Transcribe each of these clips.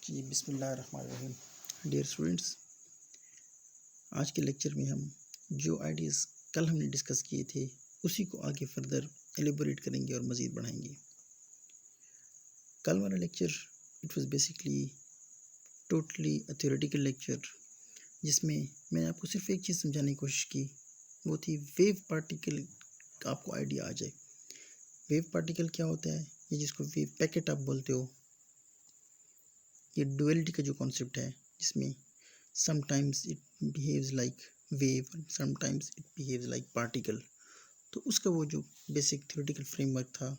जी बिस्मिल्लाहिर्रहमानिर्रहीम। Dear students, आज के लेक्चर में हम जो आइडियाज़ कल हमने डिस्कस किए थे उसी को आगे फर्दर एलिबोरेट करेंगे और मज़ीद बढ़ाएंगे। कल वाला lecture it was basically totally a theoretical lecture, जिसमें मैंने आपको सिर्फ एक चीज़ समझाने की कोशिश की, वो थी वेव पार्टिकल का आपको आइडिया आ जाए। वेव पार्टिकल क्या होता है, ये जिसको वेव पैकेट आप बोलते हो, ये डुअलिटी का जो कॉन्सेप्ट है, जिसमें sometimes it behaves like wave, sometimes it behaves like particle. तो उसका वो जो बेसिक थ्योरेटिकल फ्रेमवर्क था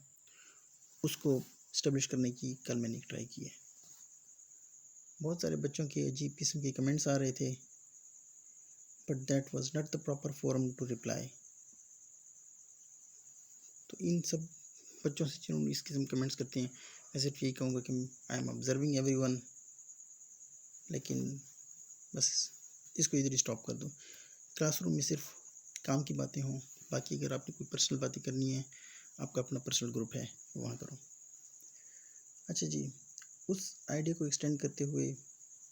उसको इस्टेब्लिश करने की कल मैंने एक ट्राई की है। बहुत सारे बच्चों के अजीब किस्म के कमेंट्स आ रहे थे, but that was not the proper forum to reply. तो इन सब बच्चों से जिन्होंने इस किस्म कमेंट्स करते हैं, मैं सिर्फ यही कहूँगा कि आई एम ऑब्जर्विंग एवरीवन, लेकिन बस इसको इधर ही स्टॉप कर दो। क्लासरूम में सिर्फ काम की बातें हों, बाकी अगर आपने कोई पर्सनल बातें करनी है, आपका अपना पर्सनल ग्रुप है, वहाँ करो। अच्छा जी, उस आइडिया को एक्सटेंड करते हुए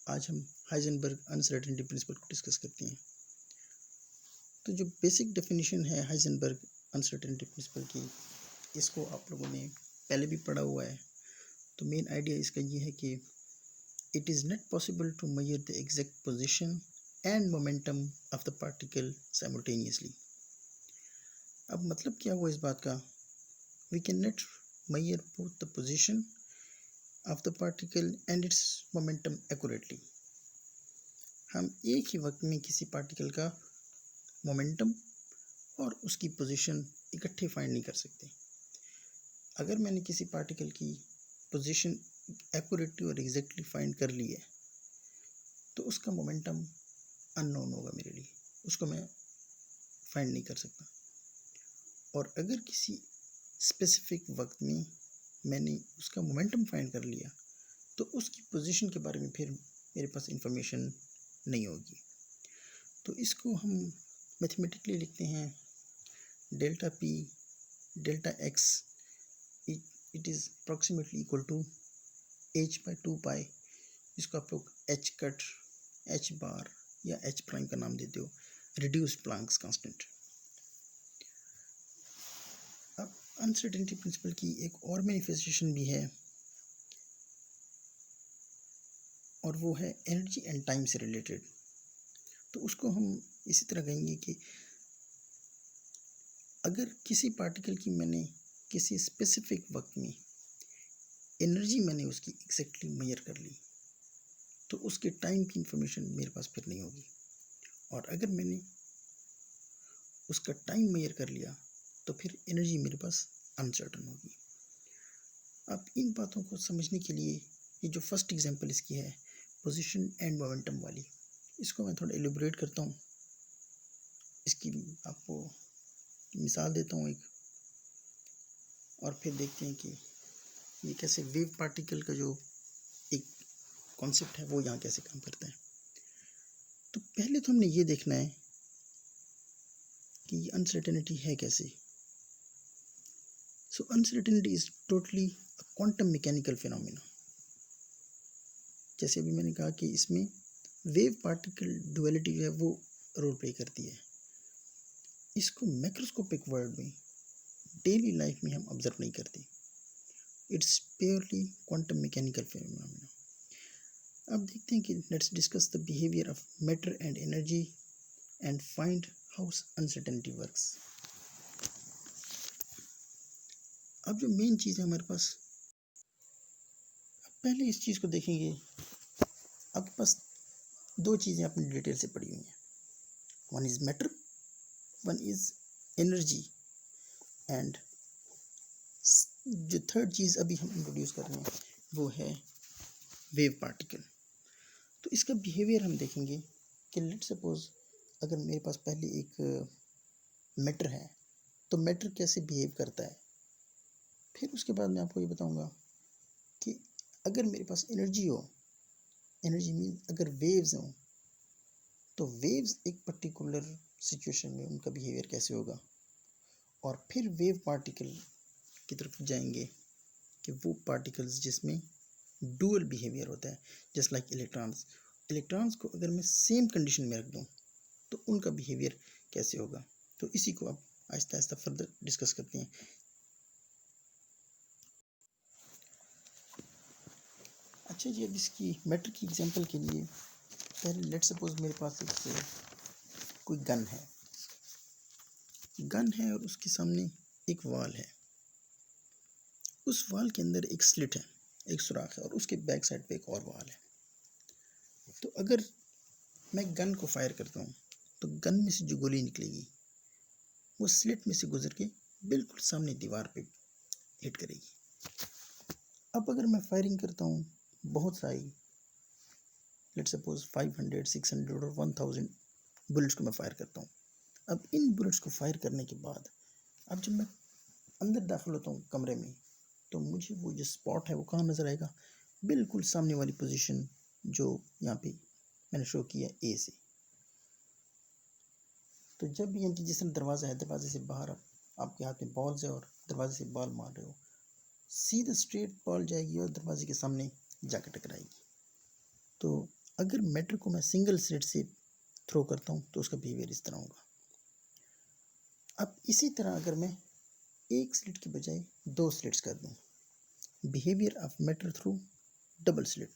आज हम हाइजेनबर्ग अनसर्टेनिटी प्रिंसिपल को डिस्कस करते हैं। तो जो बेसिक डेफिनेशन है हाइजेनबर्ग अनसर्टेनिटी प्रिंसिपल की, इसको आप लोगों ने पहले भी पढ़ा हुआ है। तो मेन आइडिया इसका ये है कि it is not possible to measure the exact position and momentum of the particle simultaneously. अब मतलब क्या हुआ इस बात का, we can not measure both the position of the particle and its momentum accurately. हम एक ही वक्त में किसी पार्टिकल का मोमेंटम और उसकी पोजीशन इकट्ठे फाइंड नहीं कर सकते। अगर मैंने किसी पार्टिकल की पोजीशन एक्यूरेटली और एग्जैक्टली फाइंड कर ली है, तो उसका मोमेंटम अननोन होगा मेरे लिए, उसको मैं फाइंड नहीं कर सकता। और अगर किसी स्पेसिफिक वक्त में मैंने उसका मोमेंटम फाइंड कर लिया, तो उसकी पोजीशन के बारे में फिर मेरे पास इंफॉर्मेशन नहीं होगी। तो इसको हम मैथमेटिकली लिखते हैं delta p delta x it is approximately equal to h by 2 pi, जिसको आप लोग एच कट, एच बार या एच प्राइम का नाम देते हो, रिड्यूस्ड प्लैंक्स कांस्टेंट। अब अनसर्टेनिटी प्रिंसिपल की एक और मैनिफेस्टेशन भी है, और वो है एनर्जी एंड टाइम से रिलेटेड। तो उसको हम इसी तरह कहेंगे कि अगर किसी पार्टिकल की मैंने किसी स्पेसिफिक वक्त में एनर्जी मैंने उसकी एग्जैक्टली मेजर कर ली, तो उसके टाइम की इंफॉर्मेशन मेरे पास फिर नहीं होगी। और अगर मैंने उसका टाइम मेजर कर लिया, तो फिर एनर्जी मेरे पास अनसर्टन होगी। अब इन बातों को समझने के लिए ये जो फर्स्ट एग्जांपल इसकी है पोजीशन एंड मोमेंटम वाली, इसको मैं थोड़ा एलिब्रेट करता हूँ। इसकी आपको मिसाल देता हूँ एक, और फिर देखते हैं कि ये कैसे वेव पार्टिकल का जो एक कॉन्सेप्ट है वो यहाँ कैसे काम करता है। तो पहले तो हमने ये देखना है कि ये अनसर्टेनिटी है कैसे। So uncertainty is totally a quantum mechanical phenomena. जैसे अभी मैंने कहा कि इसमें वेव पार्टिकल डुअलिटी जो है वो रोल प्ले करती है। इसको मैक्रोस्कोपिक वर्ल्ड में डेली लाइफ में हम ऑब्जर्व नहीं करते। It's purely quantum mechanical phenomena. अब देखते हैं कि let's discuss the behaviour of matter and energy and find how uncertainty works. अब जो मेन चीज़ है हमारे पास, पहले इस चीज़ को देखेंगे। आपके पास दो चीज़ें आपने डिटेल से पढ़ी हुई हैं, one is matter, one is energy, and जो थर्ड चीज़ अभी हम इंट्रोड्यूस कर रहे हैं वो है वेव पार्टिकल। तो इसका बिहेवियर हम देखेंगे कि लेट सपोज अगर मेरे पास पहले एक मैटर है, तो मैटर कैसे बिहेव करता है। फिर उसके बाद मैं आपको ये बताऊंगा कि अगर मेरे पास एनर्जी हो, एनर्जी मीन अगर वेव्स हों, तो वेव्स एक पर्टिकुलर सिचुएशन में उनका बिहेवियर कैसे होगा। और फिर वेव पार्टिकल की तरफ जाएंगे कि वो पार्टिकल्स जिसमें डुअल बिहेवियर होता है, जस्ट लाइक इलेक्ट्रॉन्स। इलेक्ट्रॉन्स को अगर मैं सेम कंडीशन में रख दूँ तो उनका बिहेवियर कैसे होगा, तो इसी को अब आहिस्ता आहिस्ता फर्दर डिस्कस करते हैं। अच्छा जी, अब इसकी मैटर की एग्जांपल के लिए पहले लेट्स सपोज मेरे पास एक कोई गन है और उसके सामने एक वॉल है। उस वॉल के अंदर एक स्लिट है, एक सुराख है, और उसके बैक साइड पे एक और वॉल है। तो अगर मैं गन को फायर करता हूँ तो गन में से जो गोली निकलेगी वो स्लिट में से गुजर के बिल्कुल सामने दीवार पे हिट करेगी। अब अगर मैं फायरिंग करता हूँ बहुत सारी, लेट्स सपोज 500, 600 और 1000 बुलेट्स को मैं फायर करता हूँ। अब इन बुलेट्स को फायर करने के बाद अब जब मैं अंदर दाखिल होता हूँ कमरे में, तो मुझे वो जो स्पॉट है वो कहाँ नज़र आएगा, बिल्कुल सामने वाली पोजीशन जो यहाँ पे मैंने शो किया ए से। तो जब यानी कि जिस तरह दरवाज़ा है, दरवाजे से बाहर आपके हाथ में बॉल्स है और दरवाजे से बॉल मार रहे हो, सीधा स्ट्रेट बॉल जाएगी और दरवाजे के सामने जाकर टकराएगी। तो अगर मैटर को मैं सिंगल स्लिट से थ्रो करता हूँ तो उसका बिहेवियर इस तरह होगा। अब इसी तरह अगर मैं एक स्लिट की बजाय 2 स्लिट्स कर दूँ, behaviour of matter through double slit.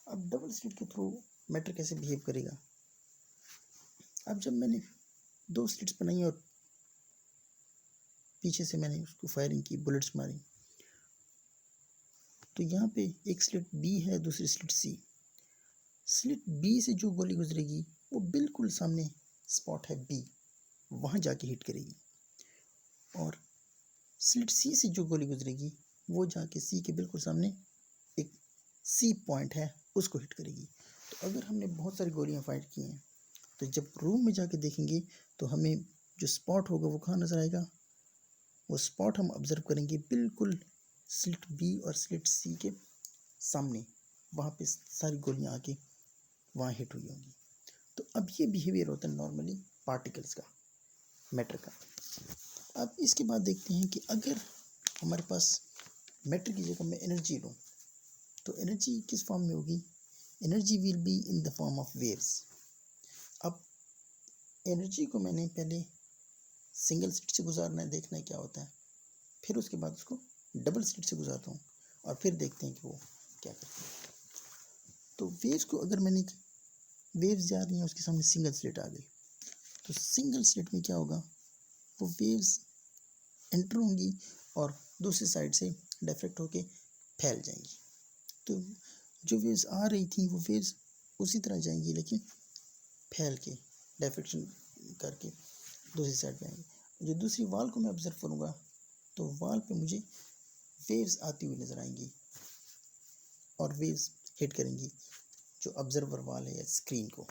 अब डबल स्लिट के थ्रू मैटर कैसे बिहेव करेगा, अब जब मैंने 2 स्लिट्स बनाई और पीछे से मैंने उसको फायरिंग की, बुलेट्स मारी, तो यहाँ पे एक स्लिट बी है, दूसरी स्लिट सी। स्लिट बी से जो गोली गुजरेगी वो बिल्कुल सामने स्पॉट है बी, वहाँ जाके हिट करेगी, और स्लिट सी से जो गोली गुजरेगी वो जाके सी के बिल्कुल सामने एक सी पॉइंट है उसको हिट करेगी। तो अगर हमने बहुत सारी गोलियां फायर की हैं तो जब रूम में जाके देखेंगे तो हमें जो स्पॉट होगा वो कहाँ नज़र आएगा, वो स्पॉट हम ऑब्जर्व करेंगे बिल्कुल स्लिट बी और स्लिट सी के सामने, वहाँ पे सारी गोलियां आके वहाँ हिट हुई होंगी। तो अब ये बिहेवियर होता है नॉर्मली पार्टिकल्स का, मैटर का। अब इसके बाद देखते हैं कि अगर हमारे पास मैटर की जगह मैं एनर्जी लूँ तो एनर्जी किस फॉर्म में होगी, energy will be in the form of waves. अब एनर्जी को मैंने पहले सिंगल स्लिट से गुजारना है, देखना है क्या होता है, फिर उसके बाद उसको डबल स्लिट से गुजारता हूँ और फिर देखते हैं कि वो क्या करते हैं। तो वेव्स को अगर मैंने वेव्स जा रही हैं उसके सामने सिंगल स्लिट आ गई, तो सिंगल स्लिट में क्या होगा, वो वेव्स एंटर होंगी और दूसरी साइड से डिफ्रेक्ट होके फैल जाएंगी। तो जो वेव्स आ रही थी वो वेव्स उसी तरह जाएंगी लेकिन फैल के डिफ्रेक्शन करके दूसरी साइड पे आएंगी। जो दूसरी वॉल को मैं ऑब्जर्व करूँगा तो वॉल पे मुझे वेव्स आती हुई नज़र आएंगी और वेव्स हिट करेंगी जो ऑब्जर्वर वॉल है या स्क्रीन को।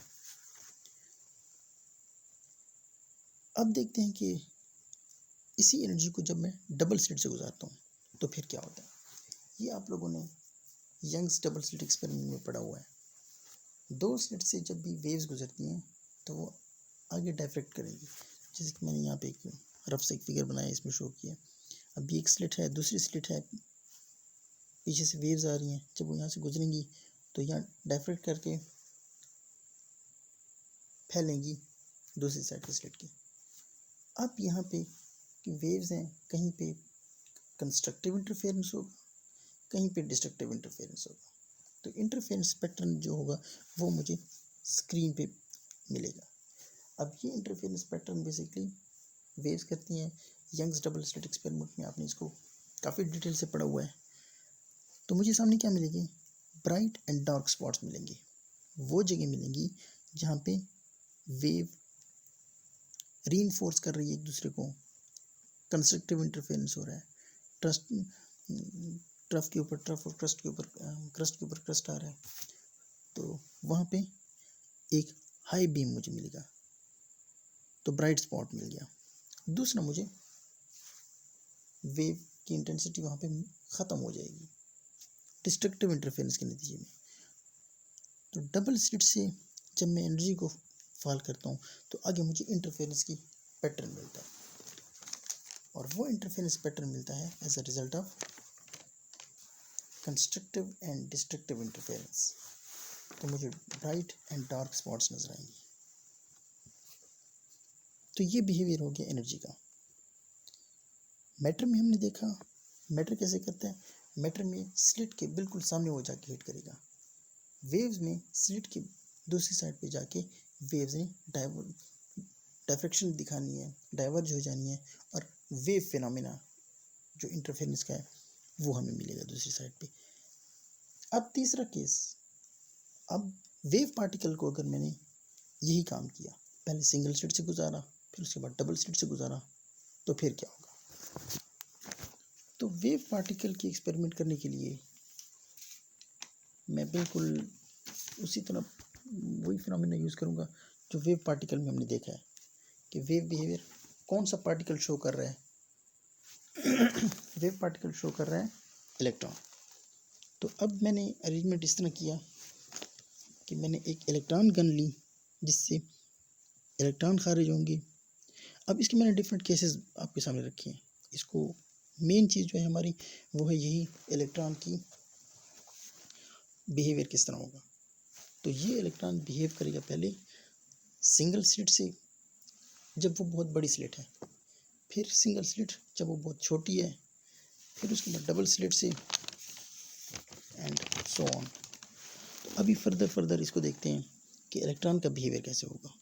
अब देखते हैं कि इसी एनर्जी को जब मैं डबल स्लिट से गुजारता हूँ तो फिर क्या होता है। ये आप लोगों ने यंग्स डबल स्लिट एक्सपेरिमेंट में पढ़ा हुआ है। 2 स्लिट से जब भी वेव्स गुजरती हैं तो वो आगे डाइफ्रेक्ट करेगी, जैसे कि मैंने यहाँ पे एक रफ से एक फिगर बनाया, इसमें शो किया। अब ये एक स्लिट है, दूसरी स्लिट है, पीछे से वेव्स आ रही हैं, जब वो यहाँ से गुजरेंगी तो यहाँ डाइफ्रेक्ट करके फैलेंगी दूसरी साइड के स्लिट की। अब यहाँ पे कि वेव्स हैं, कहीं पे कंस्ट्रक्टिव इंटरफेरेंस होगा, कहीं पे डिस्ट्रक्टिव इंटरफेरेंस होगा। तो इंटरफेरेंस पैटर्न जो होगा वो मुझे स्क्रीन पे मिलेगा। अब ये इंटरफेरेंस पैटर्न बेसिकली वेव्स करती हैं। यंग्स डबल स्लिट एक्सपेरिमेंट में आपने इसको काफ़ी डिटेल से पढ़ा हुआ है। तो मुझे सामने क्या मिलेगी, ब्राइट एंड डार्क स्पॉट्स मिलेंगे। वो जगह मिलेंगी जहाँ पे वेव रीइंफोर्स कर रही है एक दूसरे को, कंस्ट्रक्टिव इंटरफेरेंस हो रहा है, ट्रफ के ऊपर ट्रफ और क्रस्ट के ऊपर क्रस्ट आ रहा है, तो वहाँ पे एक हाई बीम मुझे मिलेगा, तो ब्राइट स्पॉट मिल गया। दूसरा, मुझे वेव की इंटेंसिटी वहाँ पे ख़त्म हो जाएगी डिस्ट्रक्टिव इंटरफेरेंस के नतीजे में। तो डबल स्लिट से जब मैं एनर्जी को फॉल करता हूँ तो आगे मुझे इंटरफेरेंस की पैटर्न मिलता है, और वो इंटरफेरेंस पैटर्न मिलता है as a result of constructive and destructive interference, तो मुझे ब्राइट एंड डार्क स्पॉट्स नजर आएंगे। तो ये बिहेवियर हो गया एनर्जी का। मैटर में हमने देखा मैटर कैसे करता है। मैटर में स्लिट के बिल्कुल सामने वो जाके हिट करेगा। वेव्स में स्लिट की दूसरी साइड पे जाके वेव्स ने डायफ्रैक्शन दिखानी है, डाइवर्ज हो जानी है, और वेव फिनोमेना जो इंटरफेरेंस का है वो हमें मिलेगा दूसरी साइड पे। अब तीसरा केस, अब वेव पार्टिकल को अगर मैंने यही काम किया, पहले सिंगल स्लिट से गुजारा, फिर उसके बाद डबल स्लिट से गुजारा, तो फिर क्या होगा। तो वेव पार्टिकल की एक्सपेरिमेंट करने के लिए मैं बिल्कुल उसी तरह वही फिनोमेना यूज़ करूँगा जो वेव पार्टिकल में हमने देखा है कि वेव बिहेवियर कौन सा पार्टिकल शो कर रहा है। वेव पार्टिकल शो कर रहा है इलेक्ट्रॉन। तो अब मैंने अरेंजमेंट इस तरह किया कि मैंने एक इलेक्ट्रॉन गन ली जिससे इलेक्ट्रॉन खारिज होंगे। अब इसके मैंने डिफरेंट केसेस आपके सामने रखे हैं। इसको मेन चीज़ जो है हमारी वो है यही इलेक्ट्रॉन की बिहेवियर किस तरह होगा। तो ये इलेक्ट्रॉन बिहेव करेगा पहले सिंगल स्लिट से जब वो बहुत बड़ी स्लिट है, फिर सिंगल स्लिट जब वो बहुत छोटी है, फिर उसके बाद डबल स्लिट से, एंड सो ऑन। तो अभी फर्दर इसको देखते हैं कि इलेक्ट्रॉन का बिहेवियर कैसे होगा।